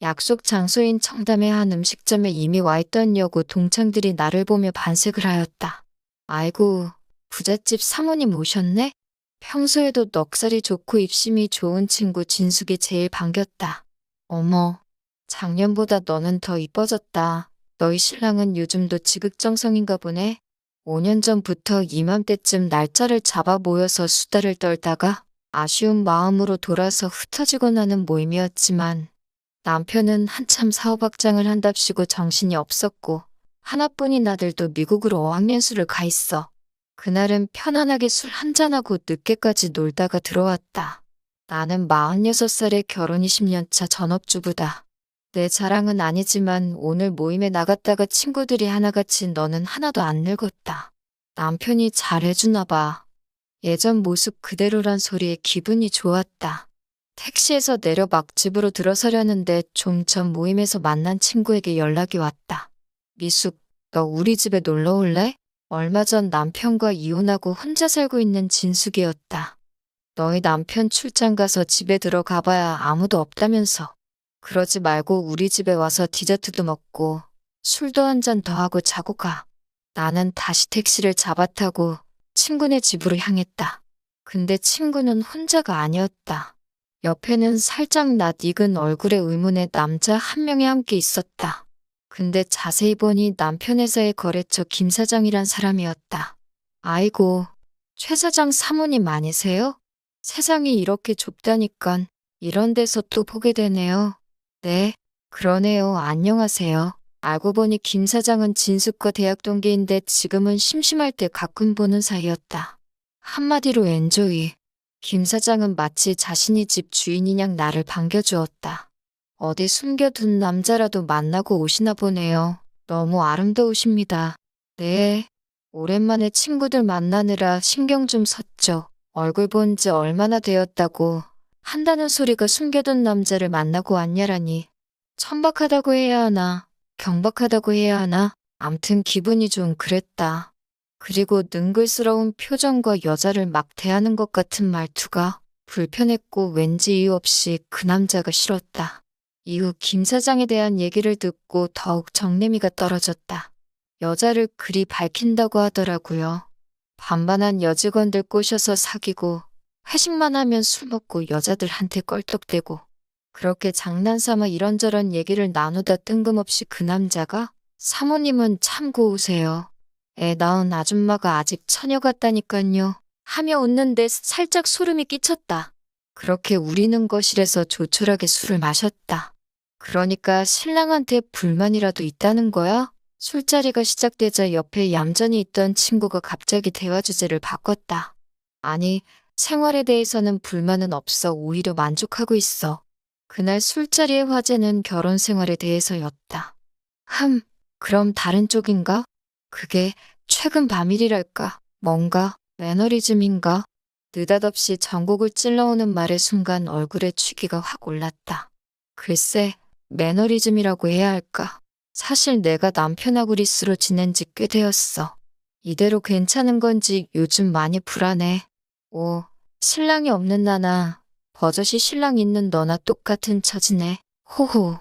약속 장소인 청담의 한 음식점에 이미 와 있던 여고 동창들이 나를 보며 반색을 하였다. 아이고, 부잣집 사모님 오셨네? 평소에도 넉살이 좋고 입심이 좋은 친구 진숙이 제일 반겼다. 어머, 작년보다 너는 더 이뻐졌다. 너희 신랑은 요즘도 지극정성인가 보네. 5년 전부터 이맘때쯤 날짜를 잡아 모여서 수다를 떨다가 아쉬운 마음으로 돌아서 흩어지고 나는 모임이었지만 남편은 한참 사업 확장을 한답시고 정신이 없었고 하나뿐인 아들도 미국으로 어학연수를 가 있어. 그날은 편안하게 술 한잔하고 늦게까지 놀다가 들어왔다. 나는 46살에 결혼 20년 차 전업주부다. 내 자랑은 아니지만 오늘 모임에 나갔다가 친구들이 하나같이 너는 하나도 안 늙었다. 남편이 잘해주나 봐. 예전 모습 그대로란 소리에 기분이 좋았다. 택시에서 내려 막 집으로 들어서려는데 좀 전 모임에서 만난 친구에게 연락이 왔다. 미숙, 너 우리 집에 놀러 올래? 얼마 전 남편과 이혼하고 혼자 살고 있는 진숙이었다. 너희 남편 출장 가서 집에 들어가 봐야 아무도 없다면서. 그러지 말고 우리 집에 와서 디저트도 먹고 술도 한 잔 더 하고 자고 가. 나는 다시 택시를 잡아타고 친구네 집으로 향했다. 근데 친구는 혼자가 아니었다. 옆에는 살짝 낯익은 얼굴의 의문의 남자 한 명이 함께 있었다. 근데 자세히 보니 남편 회사의 거래처 김 사장이란 사람이었다. 아이고, 최 사장 사모님 아니세요? 세상이 이렇게 좁다니깐 이런 데서 또 보게 되네요. 네, 그러네요. 안녕하세요. 알고 보니 김 사장은 진숙과 대학 동기인데 지금은 심심할 때 가끔 보는 사이였다. 한마디로 엔조이. 김 사장은 마치 자신이 집 주인인 양 나를 반겨주었다. 어디 숨겨둔 남자라도 만나고 오시나 보네요. 너무 아름다우십니다. 네. 오랜만에 친구들 만나느라 신경 좀 썼죠. 얼굴 본 지 얼마나 되었다고 한다는 소리가 숨겨둔 남자를 만나고 왔냐라니. 천박하다고 해야 하나, 경박하다고 해야 하나, 암튼 기분이 좀 그랬다. 그리고 능글스러운 표정과 여자를 막 대하는 것 같은 말투가 불편했고 왠지 이유 없이 그 남자가 싫었다. 이후 김 사장에 대한 얘기를 듣고 더욱 정내미가 떨어졌다. 여자를 그리 밝힌다고 하더라고요. 반반한 여직원들 꼬셔서 사귀고 회식만 하면 술 먹고 여자들한테 껄떡대고 그렇게 장난삼아 이런저런 얘기를 나누다 뜬금없이 그 남자가 사모님은 참 고우세요. 애 낳은 아줌마가 아직 처녀 같다니깐요. 하며 웃는데 살짝 소름이 끼쳤다. 그렇게 우리는 거실에서 조촐하게 술을 마셨다. 그러니까 신랑한테 불만이라도 있다는 거야? 술자리가 시작되자 옆에 얌전히 있던 친구가 갑자기 대화 주제를 바꿨다. 아니, 생활에 대해서는 불만은 없어. 오히려 만족하고 있어. 그날 술자리의 화제는 결혼 생활에 대해서였다. 그럼 다른 쪽인가? 그게 최근 밤일이랄까? 뭔가 매너리즘인가? 느닷없이 전곡을 찔러오는 말의 순간 얼굴에 취기가 확 올랐다. 글쎄, 매너리즘이라고 해야 할까? 사실 내가 남편하고 리스로 지낸 지 꽤 되었어. 이대로 괜찮은 건지 요즘 많이 불안해. 오, 신랑이 없는 나나 버젓이 신랑 있는 너나 똑같은 처지네. 호호.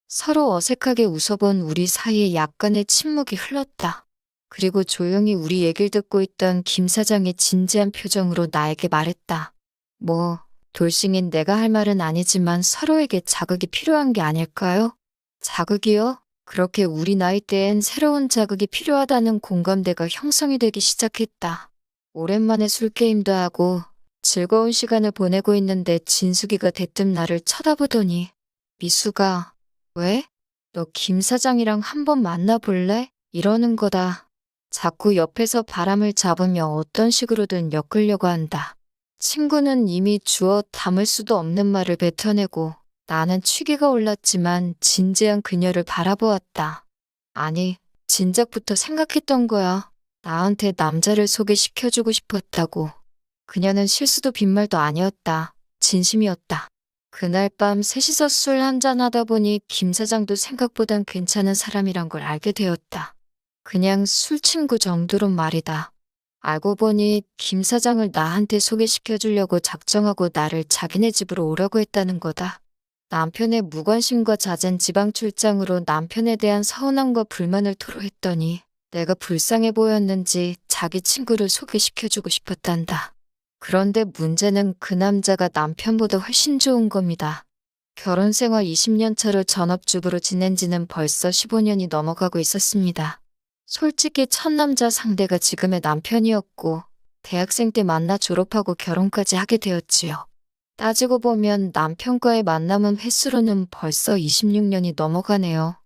서로 어색하게 웃어본 우리 사이에 약간의 침묵이 흘렀다. 그리고 조용히 우리 얘기를 듣고 있던 김 사장이 진지한 표정으로 나에게 말했다. 뭐, 돌싱인 내가 할 말은 아니지만 서로에게 자극이 필요한 게 아닐까요? 자극이요? 그렇게 우리 나이대엔 새로운 자극이 필요하다는 공감대가 형성이 되기 시작했다. 오랜만에 술게임도 하고 즐거운 시간을 보내고 있는데 진숙이가 대뜸 나를 쳐다보더니 미수가 왜? 너 김 사장이랑 한번 만나볼래? 이러는 거다. 자꾸 옆에서 바람을 잡으며 어떤 식으로든 엮으려고 한다. 친구는 이미 주워 담을 수도 없는 말을 뱉어내고 나는 취기가 올랐지만 진지한 그녀를 바라보았다. 아니, 진작부터 생각했던 거야. 나한테 남자를 소개시켜주고 싶었다고. 그녀는 실수도 빈말도 아니었다. 진심이었다. 그날 밤 셋이서 술 한잔 하다 보니 김 사장도 생각보단 괜찮은 사람이란 걸 알게 되었다. 그냥 술 친구 정도로 말이다. 알고 보니 김 사장을 나한테 소개시켜주려고 작정하고 나를 자기네 집으로 오라고 했다는 거다. 남편의 무관심과 잦은 지방 출장으로 남편에 대한 서운함과 불만을 토로했더니 내가 불쌍해 보였는지 자기 친구를 소개시켜주고 싶었단다. 그런데 문제는 그 남자가 남편보다 훨씬 좋은 겁니다. 결혼 생활 20년 차로 전업주부로 지낸 지는 벌써 15년이 넘어가고 있었습니다. 솔직히 첫 남자 상대가 지금의 남편이었고 대학생 때 만나 졸업하고 결혼까지 하게 되었지요. 따지고 보면 남편과의 만남은 횟수로는 벌써 26년이 넘어가네요.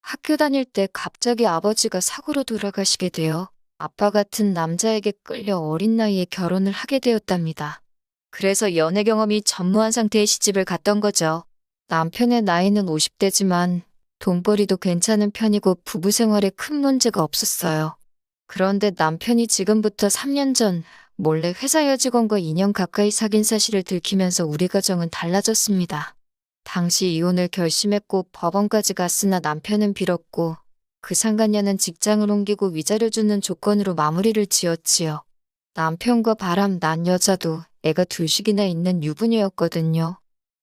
학교 다닐 때 갑자기 아버지가 사고로 돌아가시게 되어 아빠 같은 남자에게 끌려 어린 나이에 결혼을 하게 되었답니다. 그래서 연애 경험이 전무한 상태의 시집을 갔던 거죠. 남편의 나이는 50대지만 돈벌이도 괜찮은 편이고 부부 생활에 큰 문제가 없었어요. 그런데 남편이 지금부터 3년 전 몰래 회사 여직원과 2년 가까이 사귄 사실을 들키면서 우리 가정은 달라졌습니다. 당시 이혼을 결심했고 법원까지 갔으나 남편은 빌었고 그 상간녀는 직장을 옮기고 위자료 주는 조건으로 마무리를 지었지요. 남편과 바람 난 여자도 애가 둘씩이나 있는 유부녀였거든요.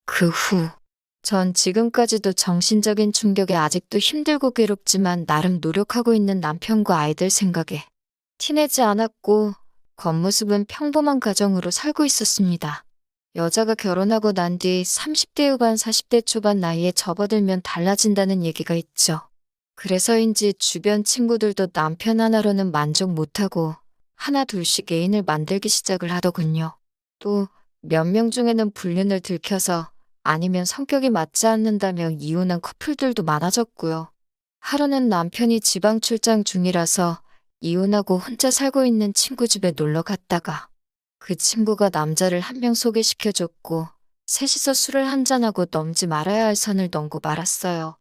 그 후 전 지금까지도 정신적인 충격에 아직도 힘들고 괴롭지만 나름 노력하고 있는 남편과 아이들 생각에 티내지 않았고 겉모습은 평범한 가정으로 살고 있었습니다. 여자가 결혼하고 난 뒤 30대 후반 40대 초반 나이에 접어들면 달라진다는 얘기가 있죠. 그래서인지 주변 친구들도 남편 하나로는 만족 못하고 하나 둘씩 애인을 만들기 시작을 하더군요. 또 몇 명 중에는 불륜을 들켜서 아니면 성격이 맞지 않는다며 이혼한 커플들도 많아졌고요. 하루는 남편이 지방 출장 중이라서 이혼하고 혼자 살고 있는 친구 집에 놀러 갔다가 그 친구가 남자를 한 명 소개시켜줬고 셋이서 술을 한잔하고 넘지 말아야 할 선을 넘고 말았어요.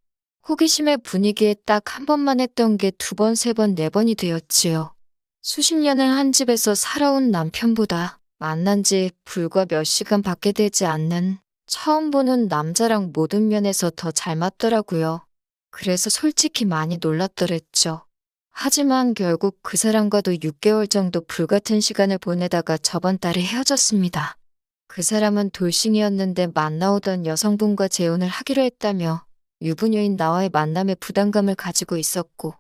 호기심의 분위기에 딱 한 번만 했던 게 두 번, 세 번, 네 번이 되었지요. 수십 년을 한 집에서 살아온 남편보다 만난 지 불과 몇 시간 밖에 되지 않는 처음 보는 남자랑 모든 면에서 더 잘 맞더라고요. 그래서 솔직히 많이 놀랐더랬죠. 하지만 결국 그 사람과도 6개월 정도 불같은 시간을 보내다가 저번 달에 헤어졌습니다. 그 사람은 돌싱이었는데 만나오던 여성분과 재혼을 하기로 했다며 유부녀인 나와의 만남에 부담감을 가지고 있었고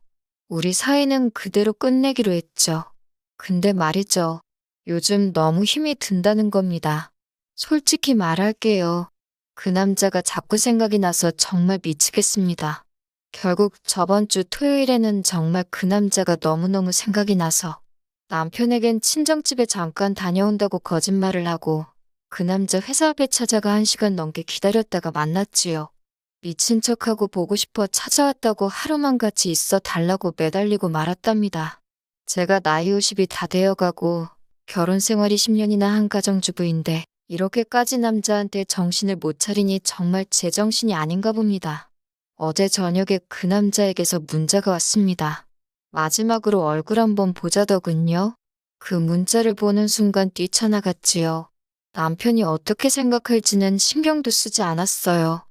우리 사이는 그대로 끝내기로 했죠. 근데 말이죠. 요즘 너무 힘이 든다는 겁니다. 솔직히 말할게요. 그 남자가 자꾸 생각이 나서 정말 미치겠습니다. 결국 저번 주 토요일에는 정말 그 남자가 너무너무 생각이 나서 남편에겐 친정집에 잠깐 다녀온다고 거짓말을 하고 그 남자 회사 앞에 찾아가 1시간 넘게 기다렸다가 만났지요. 미친 척하고 보고 싶어 찾아왔다고 하루만 같이 있어 달라고 매달리고 말았답니다. 제가 나이 50이 다 되어가고 결혼 생활이 10년이나 한 가정주부인데 이렇게까지 남자한테 정신을 못 차리니 정말 제정신이 아닌가 봅니다. 어제 저녁에 그 남자에게서 문자가 왔습니다. 마지막으로 얼굴 한번 보자더군요. 그 문자를 보는 순간 뛰쳐나갔지요. 남편이 어떻게 생각할지는 신경도 쓰지 않았어요.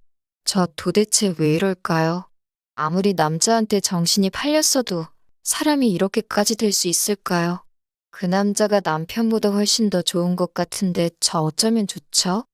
저 도대체 왜 이럴까요? 아무리 남자한테 정신이 팔렸어도 사람이 이렇게까지 될 수 있을까요? 그 남자가 남편보다 훨씬 더 좋은 것 같은데 저 어쩌면 좋죠?